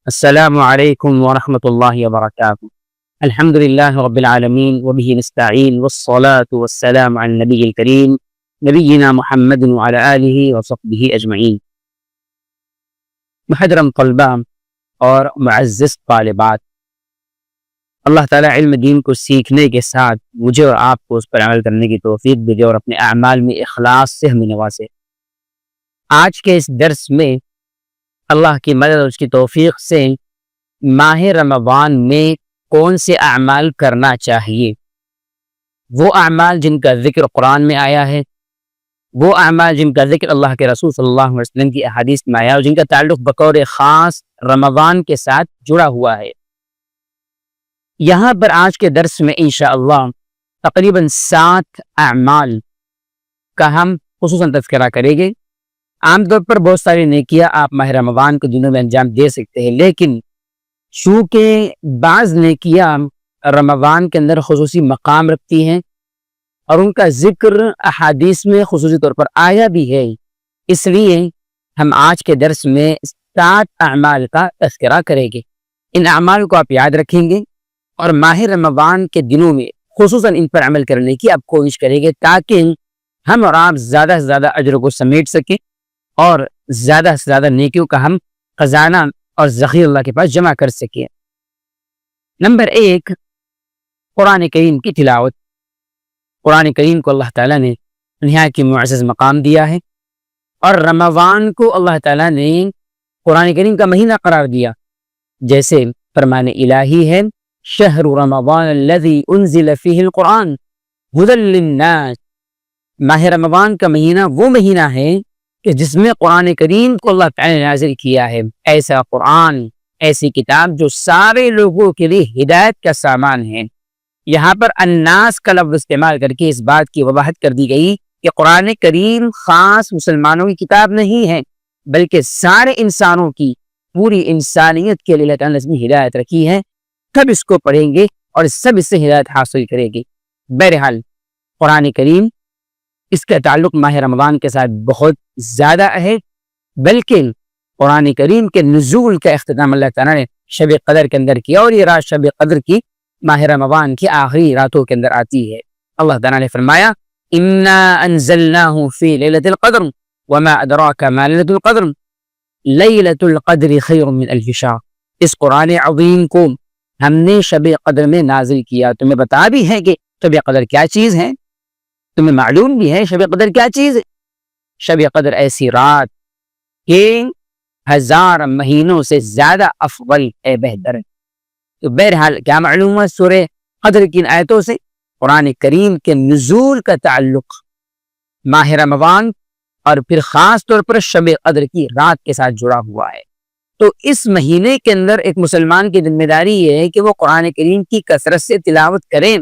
السلام علیکم ورحمۃ اللہ وبرکاتہ۔ الحمد للہ رب العالمین وبہ نستعین والصلاة والسلام علی النبی الکریم نبینا محمد وعلی آلہ وصحبہ اجمعین۔ محترم طلباء اور معزز طالبات، اللہ تعالیٰ علم دین کو سیکھنے کے ساتھ مجھے اور آپ کو اس پر عمل کرنے کی توفیق بھی دے اور اپنے اعمال میں اخلاص سے ہمیں نوازے۔ آج کے اس درس میں اللہ کی مدد اور اس کی توفیق سے ماہ رمضان میں کون سے اعمال کرنا چاہیے، وہ اعمال جن کا ذکر قرآن میں آیا ہے، وہ اعمال جن کا ذکر اللہ کے رسول صلی اللہ علیہ وسلم کی احادیث میں آیا اور جن کا تعلق بطور خاص رمضان کے ساتھ جڑا ہوا ہے۔ یہاں پر آج کے درس میں انشاءاللہ تقریباً 7 اعمال کا ہم خصوصاً تذکرہ کریں گے۔ عام طور پر بہت ساری نیکیاں آپ ماہ رمضان کے دنوں میں انجام دے سکتے ہیں، لیکن چونکہ بعض نیکیاں رمضان کے اندر خصوصی مقام رکھتی ہیں اور ان کا ذکر احادیث میں خصوصی طور پر آیا بھی ہے، اس لیے ہم آج کے درس میں 7 اعمال کا تذکرہ کریں گے۔ ان اعمال کو آپ یاد رکھیں گے اور ماہ رمضان کے دنوں میں خصوصاً ان پر عمل کرنے کی آپ کوشش کریں گے تاکہ ہم اور آپ زیادہ سے زیادہ اجر کو سمیٹ سکیں اور زیادہ سے زیادہ نیکیوں کا ہم خزانہ اور ذخیر اللہ کے پاس جمع کر سکیں۔ نمبر 1، قرآن کریم کی تلاوت۔ قرآن کریم کو اللہ تعالیٰ نے نہایت معزز مقام دیا ہے اور رمضان کو اللہ تعالیٰ نے قرآن کریم کا مہینہ قرار دیا، جیسے فرمان الہی ہے شہر رمضان الذی انزل فیہ القرآن ھدی للناس۔ ماہ رمضان کا مہینہ وہ مہینہ ہے کہ جس میں قرآن کریم کو اللہ تعالیٰ نے نازل کیا ہے، ایسا قرآن، ایسی کتاب جو سارے لوگوں کے لیے ہدایت کا سامان ہے۔ یہاں پر الناس کا لفظ استعمال کر کے اس بات کی وضاحت کر دی گئی کہ قرآن کریم خاص مسلمانوں کی کتاب نہیں ہے، بلکہ سارے انسانوں کی، پوری انسانیت کے لیے اللہ تعالیٰ نے اس میں ہدایت رکھی ہے۔ سب اس کو پڑھیں گے اور سب اس سے ہدایت حاصل کریں گے۔ بہرحال قرآن کریم، اس کا تعلق ماہ رمضان کے ساتھ بہت زیادہ ہے، بلکہ قرآن کریم کے نزول کا اختتام اللہ تعالیٰ نے شب قدر کے اندر کیا اور یہ رات شب قدر کی ماہ رمضان کی آخری راتوں کے اندر آتی ہے۔ اللہ تعالیٰ نے فرمایا انا انزلناہ فی لیلۃ القدر وما ادراک ما لیلۃ القدر لیلۃ القدر خیر من الف شہر۔ اس قرآن عظیم کو ہم نے شب قدر میں نازل کیا۔ تمہیں بتا بھی ہے کہ شب قدر کیا چیز ہے، تمہیں معلوم بھی ہے شب قدر کیا چیز ہے۔ شب قدر ایسی رات کہ 1000 مہینوں سے زیادہ افضل ہے، بہتر ہے۔ تو بہرحال کیا معلوم ہے سورہ قدر کی آیتوں سے؟ قرآن کریم کے نزول کا تعلق ماہ رمضان اور پھر خاص طور پر شب قدر کی رات کے ساتھ جڑا ہوا ہے۔ تو اس مہینے کے اندر ایک مسلمان کی ذمہ داری یہ ہے کہ وہ قرآن کریم کی کثرت سے تلاوت کریں،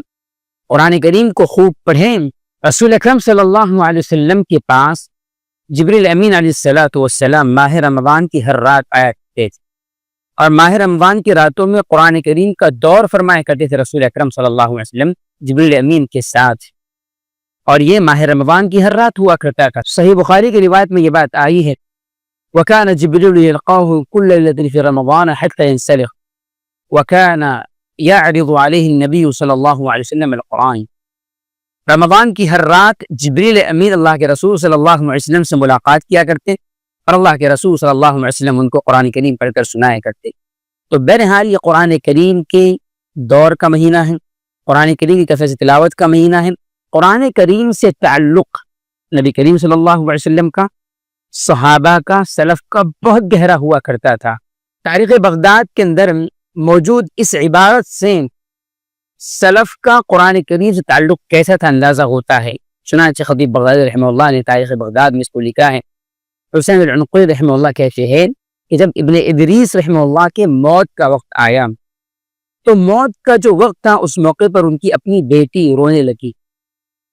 قرآن کریم کو خوب پڑھیں۔ رسول اکرم صلی اللہ علیہ وسلم کے پاس جبریل امین علیہ السلام ماہ رمضان کی ہر رات آیا کرتے تھے اور ماہ رمضان کی راتوں میں قرآن کریم کا دور فرمایا کرتے تھے رسول اکرم صلی اللہ علیہ وسلم جبریل امین کے ساتھ، اور یہ ماہ رمضان کی ہر رات ہوا کرتا تھا۔ صحیح بخاری کی روایت میں یہ بات آئی ہے وَكَانَ جِبْرِيلُ يَلْقَاهُ كُلَّ لَيْلَةٍ فِي رَمَضَانَ حَتَّى يَنْسَلِخَ وَكَانَ يَعْرِضُ عَلَيْهِ النَّبِيُّ صلی اللہ علیہ وسلم القرآن۔ رمضان کی ہر رات جبریل امین اللہ کے رسول صلی اللہ علیہ وسلم سے ملاقات کیا کرتے اور اللہ کے رسول صلی اللہ علیہ وسلم ان کو قرآن کریم پڑھ کر سنایا کرتے۔ تو بہرحال یہ قرآن کریم کے دور کا مہینہ ہے، قرآن کریم کی کثرت سے تلاوت کا مہینہ ہے۔ قرآن کریم سے تعلق نبی کریم صلی اللہ علیہ وسلم کا، صحابہ کا، سلف کا بہت گہرا ہوا کرتا تھا۔ تاریخ بغداد کے اندر موجود اس عبارت سے سلف کا قرآن کریم سے تعلق کیسا تھا اندازہ ہوتا ہے۔ چنانچہ خطیب بغدادی رحمہ اللہ نے تاریخ بغداد میں اس کو لکھا ہے۔ حسین العنقی رحمہ اللہ کہتے ہیں کہ جب ابن ادریس رحمہ اللہ کے موت کا وقت آیا تو موت کا جو وقت تھا اس موقع پر ان کی اپنی بیٹی رونے لگی۔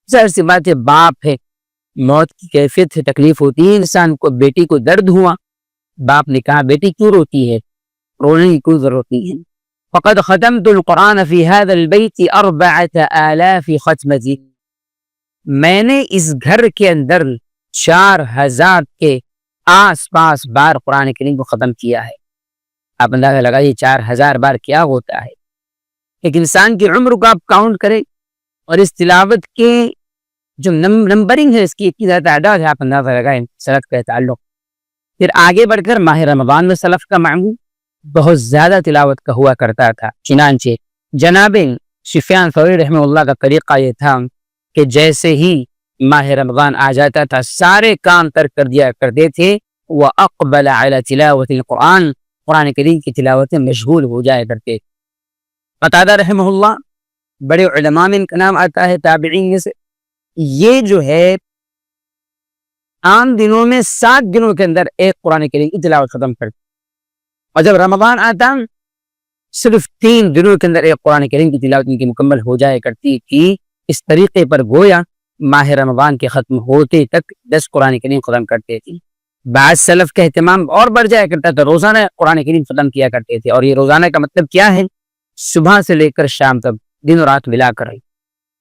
ظاہر سی بات ہے، باپ ہے، موت کی کیفیت سے تکلیف ہوتی ہے انسان کو، بیٹی کو درد ہوا، باپ نے کہا بیٹی کیوں روتی ہے، رونے کی کوئی ضرورت نہیں ہے۔ فقد ختمت القرآن فی هذا البیت 4000 ختمة، میں نے اس گھر کے اندر 4000 کے آس پاس بار قرآن کریم کو ختم کیا ہے۔ آپ اندازہ لگائیے 4000 بار کیا ہوتا ہے. ایک انسان کی عمر کو آپ کاؤنٹ کریں اور اس تلاوت کے جو نمبرنگ ہے اس کی اتنی زیادہ تعداد ہے, آپ اندازہ لگائیں سلف کا تعلق. پھر آگے بڑھ کر ماہ رمضان میں سلف کا معمول بہت زیادہ تلاوت کا ہوا کرتا تھا. چنانچہ جناب سفیان ثوری رحمہ اللہ کا طریقہ یہ تھا کہ جیسے ہی ماہ رمضان آ جاتا تھا سارے کام ترک کر دیا کرتے تھے. وَأَقْبَلَ عَلَى تِلَاوَةِ الْقُرْآنِ, قرآن کریم کی تلاوت میں مشغول ہو جایا کرتے. قتادہ رحمہ اللہ بڑے علماء میں ان کا نام آتا ہے, تابعین میں سے. یہ جو ہے عام دنوں میں 7 دنوں کے اندر ایک قرآن کریم کی تلاوت ختم کرتے, اور جب رمضان آتا صرف 3 دنوں کے اندر ایک قرآن کریم کی تلاوت ان کی مکمل ہو جائے کرتی تھی. اس طریقے پر گویا ماہ رمضان کے ختم ہوتے تک 10 قرآن کریم ختم کرتے تھے. بعض سلف کا اہتمام اور بڑھ جایا کرتا تھا, روزانہ قرآن کریم ختم کیا کرتے تھے. اور یہ روزانہ کا مطلب کیا ہے؟ صبح سے لے کر شام تک, دن اور رات ملا کر.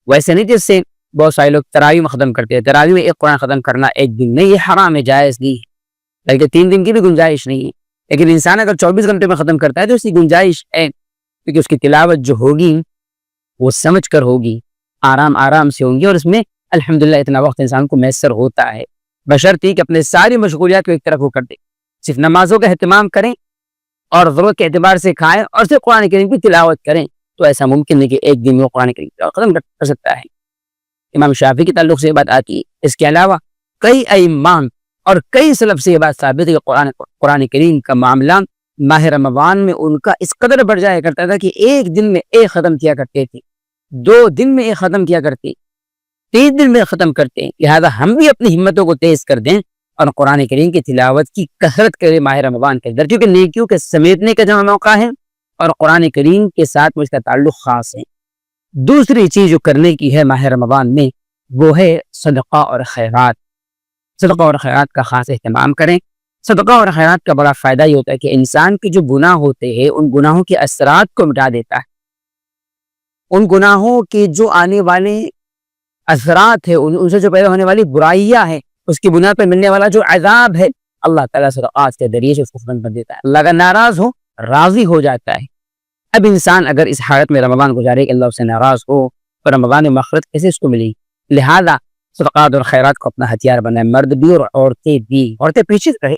ویسے نہیں جس سے بہت سارے لوگ تراویح میں ختم کرتے ہیں. تراویح میں ایک قرآن ختم کرنا ایک دن نہیں, یہ حرام ہے, جائز نہیں ہے, بلکہ 3 دن کی بھی گنجائش نہیں ہے. لیکن انسان اگر 24 گھنٹے میں ختم کرتا ہے تو اس کی گنجائش ہے, کیونکہ اس کی تلاوت جو ہوگی وہ سمجھ کر ہوگی, آرام سے ہوں گی, اور اس میں الحمدللہ اتنا وقت انسان کو میسر ہوتا ہے. بشرطی کہ اپنے ساری مشغولیات کو ایک طرف وہ کر دے, صرف نمازوں کا اہتمام کریں اور ضرورت کے اعتبار سے کھائیں اور صرف قرآن کریم کی تلاوت کریں, تو ایسا ممکن نہیں کہ ایک دن میں قرآن کریم ختم کر سکتا ہے. امام شافعی کے تعلق سے یہ بات آتی ہے. اس کے علاوہ کئی ائمام اور کئی سلف سے یہ بات ثابت ہے کہ قرآن کریم کا معاملہ ماہ رمضان میں ان کا اس قدر بڑھ جایا کرتا تھا کہ ایک دن میں ایک ختم کیا کرتے تھے, 2 دن میں ایک ختم کیا کرتے, 3 دن میں ختم کرتے ہیں. لہذا ہم بھی اپنی ہمتوں کو تیز کر دیں اور قرآن کریم کی تلاوت کی کثرت کریں ماہ رمضان کے اندر, کیونکہ نیکیوں کے سمیٹنے کا جمع موقع ہے اور قرآن کریم کے ساتھ اس کا تعلق خاص ہے. دوسری چیز جو کرنے کی ہے ماہ رمضان میں وہ ہے صدقہ اور خیرات. صدقہ اور خیرات کا خاص اہتمام کریں. صدقہ اور خیرات کا بڑا فائدہ یہ ہوتا ہے کہ انسان کے جو گناہ ہوتے ہیں ان گناہوں کے اثرات کو مٹا دیتا ہے. ان گناہوں کے جو آنے والے اثرات ہیں, ان سے جو پیدا ہونے والی برائیاں ہیں, اس کی بنا پر ملنے والا جو عذاب ہے, اللہ تعالیٰ صدقات کے ذریعے سے اس کو ختم کر دیتا ہے. اللہ کا ناراض ہو راضی ہو جاتا ہے. اب انسان اگر اس حالت میں رمضان گزارے کہ اللہ سے ناراض ہو تو رمضان میں مغفرت کیسے اس کو ملے گی؟ لہذا صدقات اور خیرات کو اپنا ہتھیار بنائے, مرد بھی اور عورتیں بھی. عورتیں پیچھے رہے,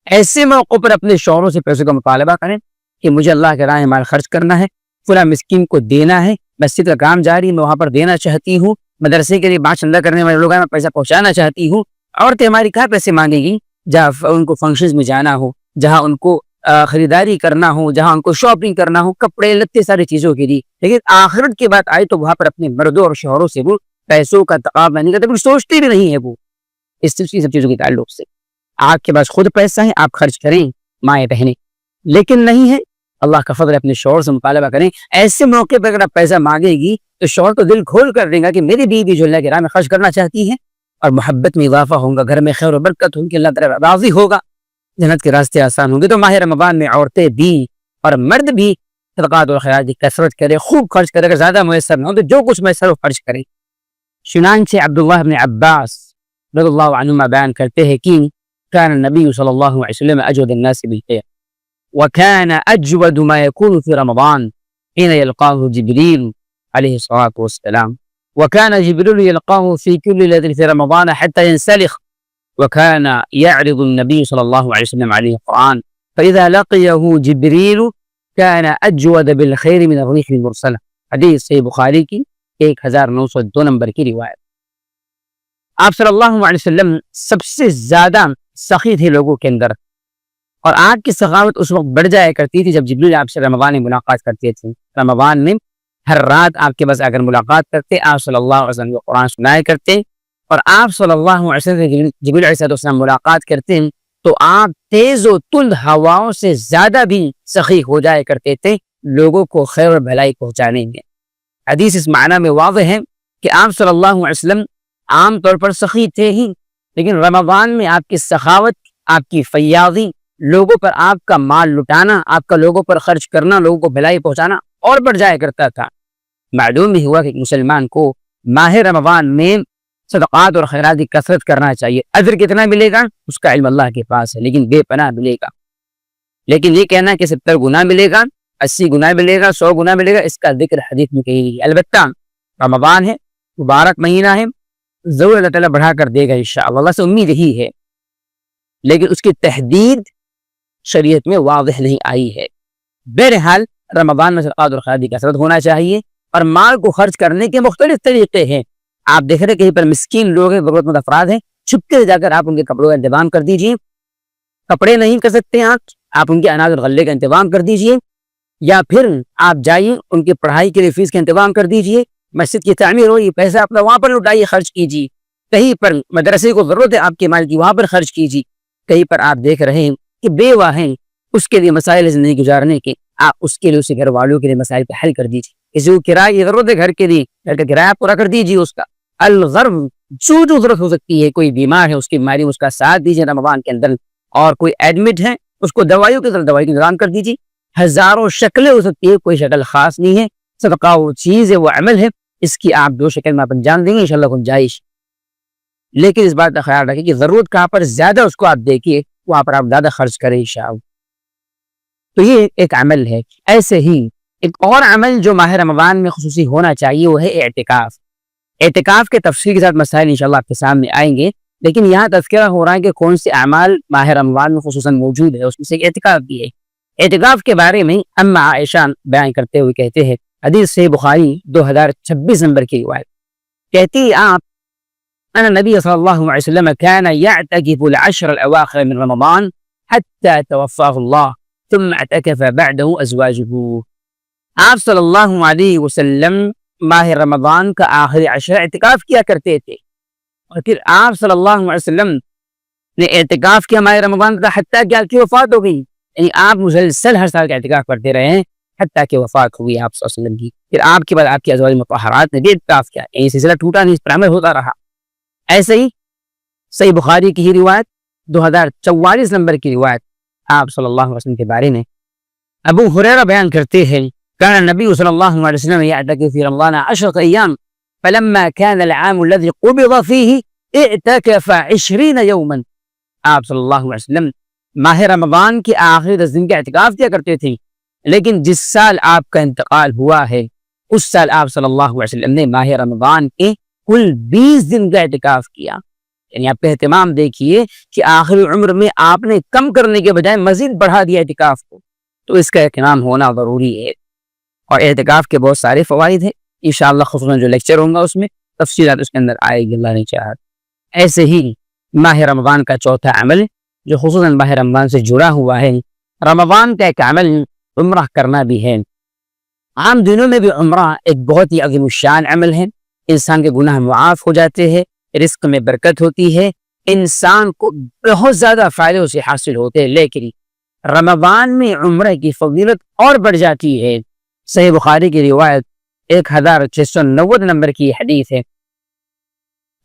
ایسے موقع پر اپنے شوہروں سے پیسوں کا مطالبہ کریں کہ مجھے اللہ کے راہ میں مال خرچ کرنا ہے, فلاں مسکین کو دینا ہے, مسجد کا کام جاری میں وہاں پر دینا چاہتی ہوں, مدرسے کے لیے بانچ چندہ کرنے والے لوگ ہیں میں پیسہ پہنچانا چاہتی ہوں. عورتیں ہماری کہاں پیسے مانگے گی؟ جہاں ان کو فنکشنز میں جانا ہو, جہاں ان کو خریداری کرنا ہو, جہاں ان کو شاپنگ کرنا ہو, کپڑے لتے ساری چیزوں کے لیے. لیکن آخرت کی بات آئے تو وہاں پر اپنے مردوں اور شوہروں سے وہ پیسوں کا تقاضا نہیں کرتے, سوچتے بھی نہیں ہے وہ اس سب چیزوں کے تعلق سے. آپ کے پاس خود پیسہ ہے, آپ خرچ کریں مائیں بہنیں, لیکن نہیں ہے اللہ کا فضل اپنے شوہر سے مطالبہ کریں. ایسے موقع پر اگر آپ پیسہ مانگے گی تو شوہر تو دل کھول کر دیں گا کہ میری بیوی جو اللہ کے راہ میں خرچ کرنا چاہتی ہے, اور محبت میں اضافہ ہوگا, گھر میں خیر و برکت ہوگی, اللہ تعالیٰ راضی ہوگا, جنت کے راستے آسان ہوں گے. تو ماہ رمضان میں عورتیں بھی اور مرد بھی صدقات اور خیرات کی کثرت کرے, خوب خرچ کرے. اگر زیادہ میسر نہ ہو تو جو کچھ میسر ہو خرچ کرے. چنانچہ عبداللہ بن عباس رضی اللہ عنہما بیان کرتے ہیں کہ كان النبي صلى الله عليه وسلم أجود الناس بالخير وكان أجود ما يكون في رمضان حين يلقاه جبريل عليه الصلاة والسلام, وكان جبريل يلقاه في كل ليلة في رمضان حتى ينسلخ, وكان يعرض النبي صلى الله عليه وسلم عليه القرآن فإذا لقيه جبريل كان أجود بالخير من الريح المرسلة. حدیث صحیح بخاری کی 1902 نمبر کی روایت. آپ صلی اللہ علیہ وسلم سب سے زیادہ سخی تھے لوگوں کے اندر, اور آپ کی سخاوت اس وقت بڑھ جایا کرتی تھی جب جبریل آپ سے رمضان میں ملاقات کرتے تھے. رمضان میں ہر رات آپ کے پاس اگر ملاقات کرتے, آپ صلی اللہ علیہ وسلم کو قرآن سنایا کرتے, اور آپ صلی اللہ علیہ وسلم جبریل علیہ السلام ملاقات کرتے تو آپ تیز و تند ہواؤں سے زیادہ بھی سخی ہو جایا کرتے تھے لوگوں کو خیر و بھلائی پہنچانے میں. حدیث اس معنی میں واضح ہے کہ آپ صلی اللہ علیہ وسلم عام طور پر سخی تھے ہی, لیکن رمضان میں آپ کی سخاوت, آپ کی فیاضی, لوگوں پر آپ کا مال لٹانا, آپ کا لوگوں پر خرچ کرنا, لوگوں کو بھلائی پہنچانا اور بڑھ جایا کرتا تھا. معلوم بھی ہوا کہ مسلمان کو ماہ رمضان میں صدقات اور خیرات کی کثرت کرنا چاہیے. اجر کتنا ملے گا اس کا علم اللہ کے پاس ہے, لیکن بے پناہ ملے گا. لیکن یہ کہنا کہ 70 گنا ملے گا، 80 گنا ملے گا، 100 گنا ملے گا، اس کا ذکر حدیث میں کہی گئی۔ البتہ رمضان ہے، مبارک مہینہ ہے، ضرور اللہ تعالیٰ بڑھا کر دے گا انشاءاللہ، اللہ سے امید ہی ہے، لیکن اس کی تحدید شریعت میں واضح نہیں آئی ہے۔ بہرحال رمضان میں صدقات اور خیرات کی کثرت ہونا چاہیے، اور مال کو خرچ کرنے کے مختلف طریقے ہیں۔ آپ دیکھ رہے کہیں پر مسکین لوگ ہیں، ضرورت مند افراد ہیں، چھپکے جا کر آپ ان کے کپڑوں کا انتظام کر دیجیے۔ کپڑے نہیں کر سکتے آپ ان کے اناج اور غلے کا انتظام کر دیجیے، یا پھر آپ جائیے ان کی پڑھائی کے لیے فیس کا انتظام کر دیجیے، مسجد کی تعمیر ہو، یہ پیسہ اپنا وہاں پر لٹائیے، خرچ کیجیے۔ کہیں پر مدرسے کو ضرورت ہے آپ کے مال کی، وہاں پر خرچ کیجیے۔ کہیں پر آپ دیکھ رہے ہیں کہ بیوہ ہیں، اس کے لیے مسائل زندگی گزارنے کے، آپ اس کے لیے، اس کے گھر والوں کے لیے مسائل پہ حل کر دیجیے۔ کسی کو کرایہ کی ضرورت ہے گھر کے لیے، گھر کا کرایہ پورا کر دیجیے اس کا۔ الغرب جو ضرورت ہو سکتی ہے، کوئی بیمار ہے اس کی بیماری میں اس کا ساتھ دیجیے رمضان کے اندر، اور کوئی ایڈمٹ ہے اس کو دوائیوں کے ذریعے دوائی کا انتظام کر دیجیے۔ ہزاروں شکلیں ہو سکتی ہے، کوئی شکل خاص نہیں ہے، صدقہ وہ چیز ہے، وہ عمل ہے، اس کی آپ 2 شکل میں آپ انجام دیں گے انشاءاللہ گنجائش۔ لیکن اس بات کا خیال رکھیں کہ ضرورت کہاں پر زیادہ اس کو آپ دیکھیے، وہاں پر آپ زیادہ خرچ کریں انشاءاللہ۔ تو یہ ایک عمل ہے۔ ایسے ہی ایک اور عمل جو ماہ رمضان میں خصوصی ہونا چاہیے وہ ہے اعتکاف۔ اعتکاف کے تفصیل کے ساتھ مسائل انشاءاللہ آپ کے سامنے آئیں گے، لیکن یہاں تذکرہ ہو رہا ہے کہ کون سے اعمال ماہ رمضان میں خصوصاً موجود ہے، اس میں سے اعتکاف بھی ہے۔ اعتکاف کے بارے میں اما عائشہ بیان کرتے ہوئے کہتے ہیں، حدیث صحیح بخاری 2026 نمبر کی روایت، کہتی آپ ان النبی صلی اللہ علیہ وسلم كان يعتكف العشر الاواخر من رمضان حتى توفاه الله ثم اعتكف بعده ازواجه۔ آپ صلی اللہ علیہ وسلم ماہ رمضان کا آخری عشر اعتکاف کیا کرتے تھے، اور پھر آپ صلی اللہ علیہ وسلم نے اعتکاف کیا ماہ رمضان کا حتیٰ کہ آپ کی وفات ہو گئی، یعنی آپ مسلسل ہر سال کا اعتکاف کرتے رہے ہیں حتیٰ کہ وفات ہوئی آپ صلی اللہ علیہ وسلم کی۔ پھر آپ کے بعد آپ کی ازواج مطہرات نے بھی اعتکاف کیا، یعنی سلسلہ ٹوٹا نہیں، اس پر عمل ہوتا رہا۔ ایسے ہی صحیح بخاری کی ہی روایت 2044 نمبر کی روایت، آپ صلی اللہ علیہ وسلم کے بارے میں ابو ہریرہ بیان کرتے ہیں، كان النبي صلى الله عليه وسلم يعتكف في رمضان 10 أيام فلما كان العام الذي قبض فيه اعتكف 20 يوما۔ آپ صلی اللہ علیہ وسلم ماہ رمضان کے آخری 10 دن کا اعتکاف کیا کرتے تھے، لیکن جس سال آپ کا انتقال ہوا ہے اس سال آپ صلی اللہ علیہ وسلم نے ماہ رمضان کے کل 20 دن کا اعتکاف کیا۔ یعنی آپ کا اہتمام دیکھیے کہ آخری عمر میں آپ نے کم کرنے کے بجائے مزید بڑھا دیا اعتکاف کو، تو اس کا اہتمام ہونا ضروری ہے۔ اور اعتکاف کے بہت سارے فوائد ہیں، انشاءاللہ خصوصاً جو لیکچر ہوں گا اس میں تفصیلات اس کے اندر آئے گی اللہ نے چاہا۔ ایسے ہی ماہ رمضان کا چوتھا عمل جو خصوصاً ماہ رمضان سے جڑا ہوا ہے، رمضان کا ایک عمل عمرہ کرنا بھی ہے۔ عام دنوں میں بھی عمرہ ایک بہت ہی عظیم الشان عمل ہے، انسان کے گناہ معاف ہو جاتے ہیں، رزق میں برکت ہوتی ہے، انسان کو بہت زیادہ فائدے اسے حاصل ہوتے ہیں، لیکن رمضان میں عمرہ کی فضیلت اور بڑھ جاتی ہے۔ صحیح بخاری کی روایت 1690 نمبر کی حدیث ہے،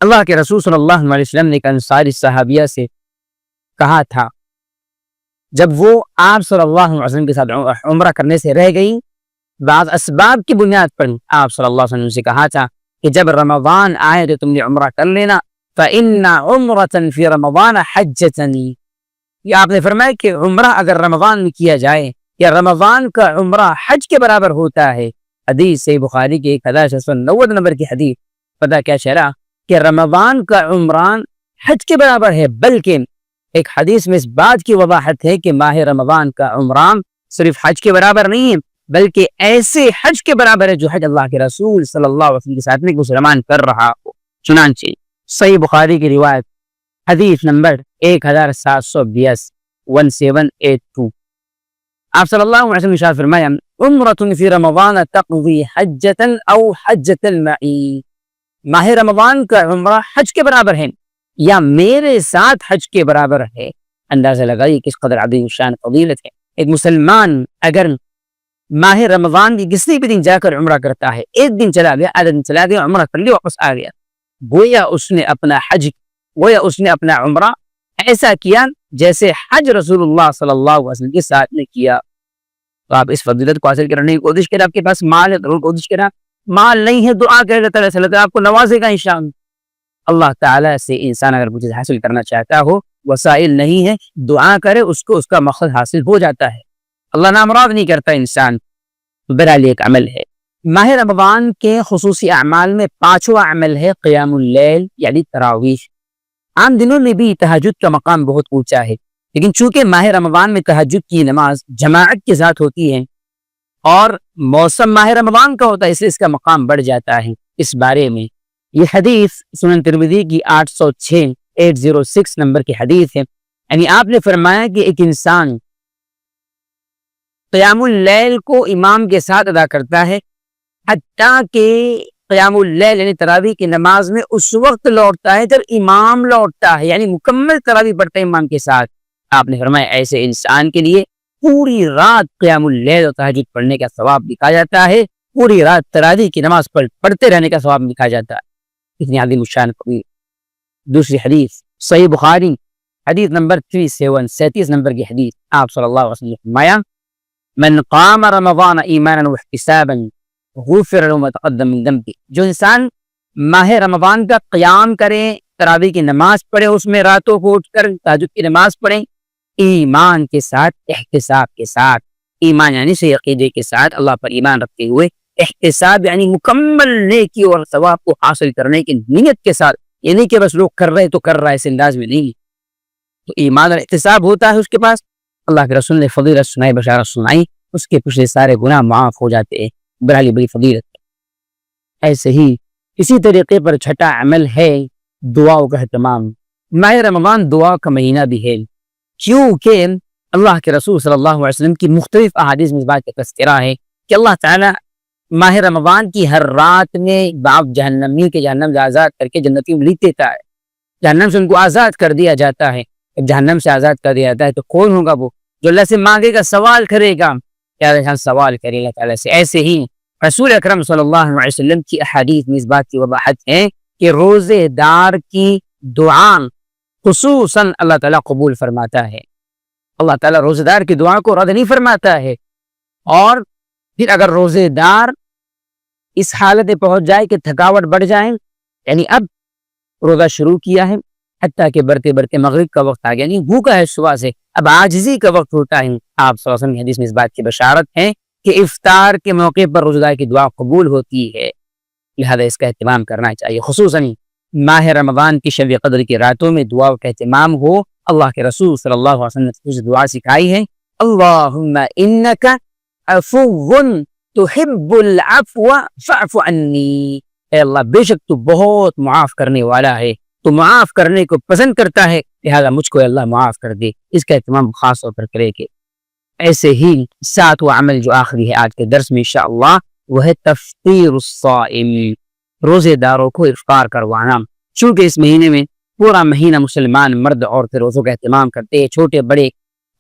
اللہ کے رسول صلی اللہ علیہ وسلم نے ایک انصاری صحابیہ سے کہا تھا، جب وہ آپ صلی اللہ علیہ وسلم کے ساتھ عمرہ کرنے سے رہ گئی، بعض اسباب کی بنیاد پر آپ صلی اللہ علیہ وسلم سے کہا تھا کہ جب رمضان آئے تو تم نے عمرہ کر لینا، فَإِنَّ عُمْرَةً فِي رَمَضَانَ حَجَّةً۔ یہ آپ نے فرمایا کہ عمرہ اگر رمضان میں کیا جائے یا رمضان کا عمرہ حج کے برابر ہوتا ہے۔ حدیث صحیح بخاری کی 1690 نمبر کی حدیث، پتہ کیا چلا کہ رمضان کا عمران حج کے برابر ہے، بلکہ ایک حدیث میں اس بات کی وضاحت ہے کہ ماہ رمضان کا عمران صرف حج کے برابر نہیں ہے، بلکہ ایسے حج کے برابر ہے جو حج اللہ کے رسول صلی اللہ علیہ وسلم کے ساتھ میں مسلمان کر رہا ہو۔ چنانچہ صحیح بخاری کی روایت حدیث نمبر 1720 1782، آپ صلی اللہ علیہ وسلم نے ارشاد فرمایا، عمرۃ فی رمضان تقضی حجۃ او حجۃ المعی۔ ماہ رمضان کا عمرہ حج کے برابر ہے یا میرے ساتھ حج کے برابر ہے۔ اندازہ لگائیے کس قدر عظیم شان فضیلت ہے۔ ایک مسلمان اگر ماہ رمضان کی کسی بھی دن جا کر عمرہ کرتا ہے، ایک دن چلا گیا، آدھا دن چلا گیا، عمرہ کر لیا، واپس آ گیا، گویا اس نے اپنا حج، گویا اس نے اپنا عمرہ ایسا کیا جیسے حج رسول اللہ صلی اللہ علیہ وسلم کے ساتھ نے کیا۔ تو آپ اس فضیلت کو حاصل کرنے کی کوشش کریں، آپ کے پاس مال ہے ضرور کوشش کریں، مال نہیں ہے دعا کر اللہ تعالیٰ سے، آپ کو نوازے گا انشاءاللہ۔ اللہ تعالیٰ سے انسان اگر کچھ حاصل کرنا چاہتا ہو وسائل نہیں ہے، دعا کرے اس کو اس کا مقصد حاصل ہو جاتا ہے، اللہ نامراد نہیں کرتا انسان۔ بہرحال ایک عمل ہے۔ ماہ رمضان کے خصوصی اعمال میں پانچواں عمل ہے قیام اللیل یعنی تراویح۔ عام دنوں میں بھی تہجد کا مقام بہت اونچا ہے، لیکن چونکہ ماہ رمضان میں تہجد کی نماز جماعت کے ساتھ ہوتی ہے اور موسم ماہ رمضان کا ہوتا ہے، اس لیے اس کا مقام بڑھ جاتا ہے۔ اس بارے میں یہ حدیث سنن ترمذی کی 806 نمبر کی حدیث ہے، یعنی آپ نے فرمایا کہ ایک انسان قیام اللیل کو امام کے ساتھ ادا کرتا ہے، حتیٰ کہ قیام اللیل یعنی تراویح کی نماز میں اس وقت لوٹتا ہے جب امام لوٹتا ہے، یعنی مکمل تراویح پڑھتا ہے امام کے ساتھ۔ آپ نے فرمایا ایسے انسان کے لیے پوری رات قیام اللیل اور تہجد پڑھنے کا ثواب لکھا جاتا ہے، پوری رات تراویح کی نماز پڑھتے رہنے کا ثواب لکھا جاتا ہے۔ اتنی عظیم الشان قبیر۔ دوسری حدیث صحیح بخاری حدیث نمبر 37 نمبر کی حدیث، آپ صلی اللہ علیہ وسلم نے فرمایا من قام رمضان ایمانا واحتسابا غفر له ما تقدم من ذنبه۔ جو انسان ماہ رمضان کا قیام کرے، تراویح کی نماز پڑھے، اس میں راتوں کو اٹھ کر تہجد کی نماز پڑھے، ایمان کے ساتھ، احتساب کے ساتھ، ایمان یعنی صحیح عقیدے کے ساتھ، اللہ پر ایمان رکھتے ہوئے، احتساب یعنی مکمل نیکی اور ثواب کو حاصل کرنے کی نیت کے ساتھ، یہ نہیں کہ بس لوگ کر رہے تو کر رہا ہے، اس انداز میں نہیں، تو ایمان اور احتساب ہوتا ہے اس کے پاس، اللہ کے رسول نے فضیلت سنائی، بشارت سنائی، اس کے پچھلے سارے گناہ معاف ہو جاتے ہیں۔ بڑی بڑی فضیلت۔ ایسے ہی اسی طریقے پر چھٹا عمل ہے دعاؤں کا اہتمام۔ ماہ رمضان دعا کا مہینہ بھی ہے، کیونکہ اللہ کے رسول صلی اللہ علیہ وسلم کی مختلف احادیث میں اس بات کا تذکرہ ہے کہ اللہ تعالیٰ ماہ رمضان کی ہر رات میں باپ جہنمی کے جہنم سے آزاد کر کے جنتیوں میں لکھ دیتا ہے، جہنم سے ان کو آزاد کر دیا جاتا ہے۔ جب جہنم سے آزاد کر دیا جاتا ہے تو کون ہوگا وہ جو اللہ سے مانگے گا، سوال کرے گا، کیا سوال کرے اللہ تعالیٰ سے۔ ایسے ہی رسول اکرم صلی اللہ علیہ وسلم کی احادیث میں اس بات کی وضاحت ہے کہ روزے دار کی دعا خصوصاً اللہ تعالیٰ قبول فرماتا ہے۔ اللہ تعالیٰ روزے دار کی دعا کو رد نہیں فرماتا ہے، اور پھر اگر روزے دار اس حالت میں پہنچ جائے کہ تھکاوٹ بڑھ جائے، یعنی اب روزہ شروع کیا ہے، حتیٰ کہ بڑھتے بڑھتے مغرب کا وقت آ گیا، نہیں بھوکا ہے صبح سے، اب عاجزی کا وقت ہوتا ہے، آپ صلی اللہ علیہ وسلم کی حدیث میں اس بات کی بشارت ہے کہ افطار کے موقع پر روزہ دار کی دعا قبول ہوتی ہے، لہذا اس کا اہتمام کرنا چاہیے۔ خصوصاً ماہ رمضان کی شب قدر کی راتوں میں دعا کا اہتمام ہو۔ اللہ کے رسول صلی اللہ علیہ وسلم نے دعا سکھائی ہے، اللہم انک عفو تحب العفو فاعف عنی، اے اللہ بے شک تو بہت معاف کرنے والا ہے، تو معاف کرنے کو پسند کرتا ہے، لہذا مجھ کو اللہ معاف کر دے۔ اس کا اہتمام خاص طور پر کرے کہ ایسے ہی ساتواں عمل جو آخری ہے آج کے درس میں انشاءاللہ، وہ ہے تفطیر الصائم، روزے داروں کو افطار کروانا۔ چونکہ اس مہینے میں پورا مہینہ مسلمان مرد عورتیں روزوں کا اہتمام کرتے ہیں، چھوٹے بڑے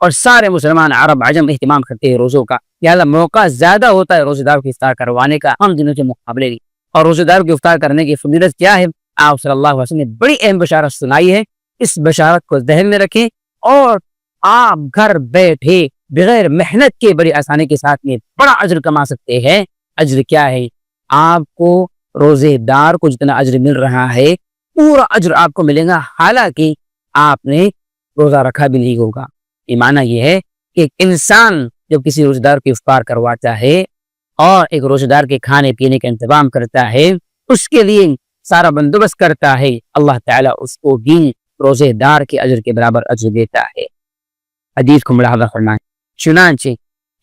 اور سارے مسلمان عرب عجم اہتمام کرتے ہیں روزوں کا، لہذا موقع زیادہ ہوتا ہے روزے داروں کی افطار کروانے کا ہم دنوں کے مقابلے میں۔ اور روزے داروں کی افطار کرنے کی فضیلت کیا ہے، آپ صلی اللہ علیہ وسلم نے بڑی اہم بشارت سنائی ہے، اس بشارت کو ذہن میں رکھیں اور آپ گھر بیٹھے بغیر محنت کے بڑی آسانی کے ساتھ میں بڑا اجر کما سکتے ہیں۔ اجر کیا ہے؟ آپ کو روزے دار کو جتنا اجر مل رہا ہے پورا اجر آپ کو ملے گا، حالانکہ آپ نے روزہ رکھا بھی نہیں ہوگا۔ یہ معنی یہ ہے کہ ایک انسان جب کسی روزے دار کی افطار کرواتا ہے اور ایک روزے دار کے کھانے پینے کا انتظام کرتا ہے، اس کے لیے سارا بندوبست کرتا ہے، اللہ تعالیٰ اس کو بھی روزے دار کے اجر کے برابر اجر دیتا ہے۔ حدیث کو ملاحظہ کرنا ہے، چنانچہ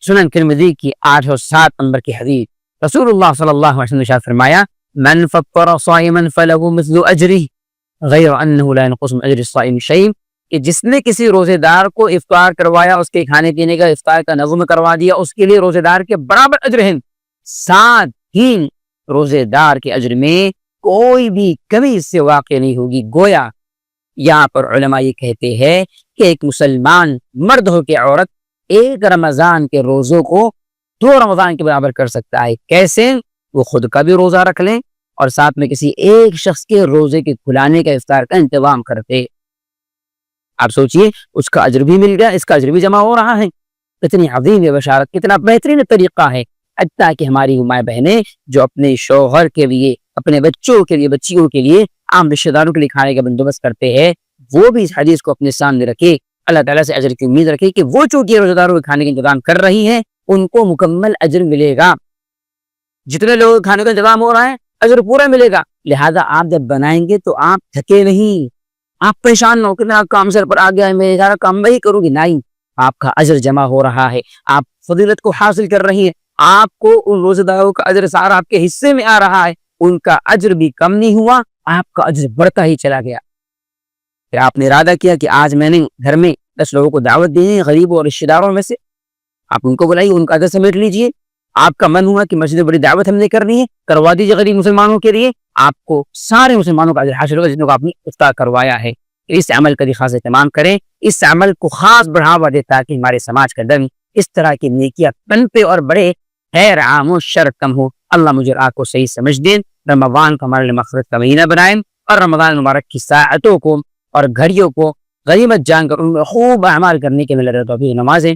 سنن ترمذی کی 807 نمبر کی حدیث، رسول اللہ صلی اللہ علیہ وسلم نے ارشاد فرمایا من فطر صائما فله مثل اجره غیر انه لا ينقص من اجر الصائم شيء، کہ جس نے کسی روزے دار کو افطار کروایا، اس کے کھانے پینے کا افطار کا نظم کروا دیا، اس کے لیے روزے دار کے برابر اجر ہیں، ساتھ ہی روزے دار کے اجر میں کوئی بھی کمی اس سے واقع نہیں ہوگی۔ گویا یہاں پر علماء یہ کہتے ہیں کہ ایک مسلمان مرد ہو کے عورت ایک رمضان کے روزوں کو 2 رمضان کے برابر کر سکتا ہے۔ کیسے؟ وہ خود کا بھی روزہ رکھ لیں اور ساتھ میں کسی ایک شخص کے روزے کے کھلانے کا افطار کا انتظام کرتے۔ آپ سوچئے اس کا اجر بھی مل گیا، اس کا اجر بھی جمع ہو رہا ہے۔ کتنی عظیم یہ بشارت، کتنا بہترین طریقہ ہے، حتیٰ کہ ہماری ماں بہنیں جو اپنے شوہر کے لیے، اپنے بچوں کے لیے، بچیوں کے لیے، عام رشتہ داروں کے لیے کھانے کا بندوبست کرتے ہیں، وہ بھی اس حدیث کو اپنے سامنے رکھے, اللہ تعالیٰ سے اجر کی امید رکھے کہ وہ چونکہ روزہ داروں کے کھانے کا انتظام کر رہی ہیں ان کو مکمل اجر ملے گا. جتنے لوگوں کھانے کا انتظام ہو رہا ہے اجر پورا ملے گا. لہذا آپ جب بنائیں گے تو آپ تھکے نہیں, آپ پریشان نہ ہو کہ میرا کام سر پر آ گیا ہے, میں سارا کام وہی کروں گی. نہیں, آپ کا اجر جمع ہو رہا ہے, آپ فضیلت کو حاصل کر رہی ہیں, آپ کو ان روزہ داروں کا اجر سارا آپ کے حصے میں آ رہا ہے, ان کا اجر بھی کم نہیں ہوا, آپ کا اجر بڑھتا ہی چلا گیا. پھر آپ نے ارادہ کیا کہ آج میں نے گھر میں 10 لوگوں کو دعوت دینی ہے غریبوں اور رشتہ داروں میں سے, آپ ان کو بلائیے, ان کا اجر سمیٹ لیجیے. آپ کا من ہوا کہ مسجد میں بڑی دعوت ہم نے کرنی ہے, کروا دیجیے غریب مسلمانوں کے لیے, آپ کو سارے مسلمانوں کا اجر حاصل ہوگا جن کو آپ نے افطار کروایا ہے. اس عمل کا خاص اہتمام کریں, اس عمل کو خاص بڑھاوا دے تاکہ ہمارے سماج کا اندر اس طرح کی نیکیاں پنپے اور بڑے, خیر عام و شر کم ہو. اللہ مجھے آپ کو صحیح سمجھ دیں, رمضان کو ہمارے لیے مغفرت کا مہینہ بنائیں, اور رمضان مبارک کی ساعتوں کو اور گھڑیوں کو غنیمت جان کر ان میں خوب اعمال کرنے کے ملے توفیق نمازیں.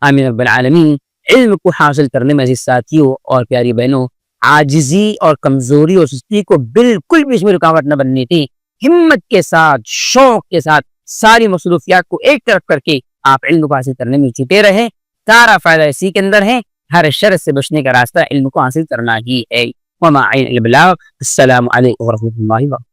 آمین رب العالمین. علم کو حاصل کرنے میں عزیز ساتھیوں اور پیاری بہنوں, عاجزی اور کمزوری اور سستی کو بالکل بھی اس میں رکاوٹ نہ بننی تھی. ہمت کے ساتھ, شوق کے ساتھ ساری مصروفیات کو ایک طرف کر کے آپ علم کو حاصل کرنے میں چھٹے رہیں. سارا فائدہ اسی کے اندر ہے, ہر شر سے بچنے کا راستہ علم کو حاصل کرنا ہی ہے. وما عین البلاغ. السلام علیکم ورحمۃ اللہ وبرکاتہ.